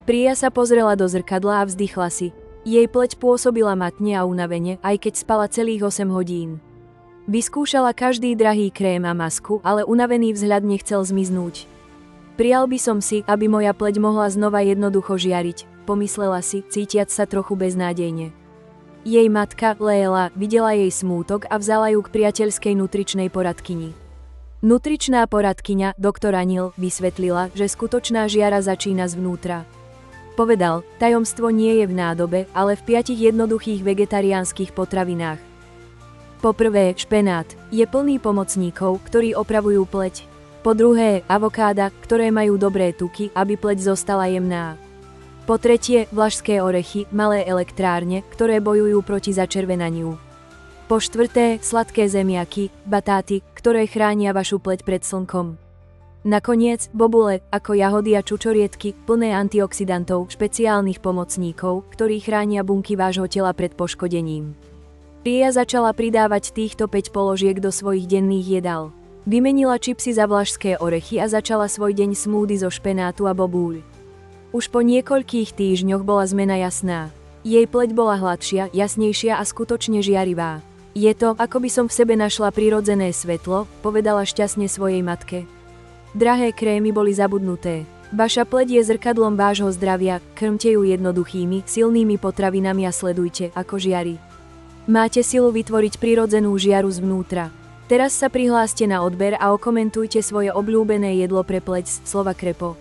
Priya sa pozrela do zrkadla a vzdychla si. Jej pleť pôsobila matne a unavene, aj keď spala celých 8 hodín. Vyskúšala každý drahý krém a masku, ale unavený vzhľad nechcel zmiznúť. Prial by som si, aby moja pleť mohla znova jednoducho žiariť, pomyslela si, cítiac sa trochu beznádejne. Jej matka, Léla, videla jej smútok a vzala ju k priateľskej nutričnej poradkyni. Nutričná poradkyňa, doktor Anil, vysvetlila, že skutočná žiara začína zvnútra. Povedal, tajomstvo nie je v nádobe, ale v 5 jednoduchých vegetariánskych potravinách. Po prvé, špenát. Je plný pomocníkov, ktorí opravujú pleť. Po druhé, avokáda, ktoré majú dobré tuky, aby pleť zostala jemná. Po tretie, vlašské orechy, malé elektrárne, ktoré bojujú proti začervenaniu. Po štvrté, sladké zemiaky, batáty, ktoré chránia vašu pleť pred slnkom. Nakoniec, bobule, ako jahody a čučoriedky, plné antioxidantov, špeciálnych pomocníkov, ktorí chránia bunky vášho tela pred poškodením. Priya začala pridávať týchto 5 položiek do svojich denných jedál. Vymenila čipsy za vlašské orechy a začala svoj deň smoothie zo špenátu a bobúľ. Už po niekoľkých týždňoch bola zmena jasná. Jej pleť bola hladšia, jasnejšia a skutočne žiarivá. Je to, ako by som v sebe našla prirodzené svetlo, povedala šťastne svojej matke. Drahé krémy boli zabudnuté. Vaša pleť je zrkadlom vášho zdravia, krmte ju jednoduchými, silnými potravinami a sledujte, ako žiari. Máte silu vytvoriť prirodzenú žiaru zvnútra. Teraz sa prihláste na odber a okomentujte svoje obľúbené jedlo pre pleť, Slova Krepo.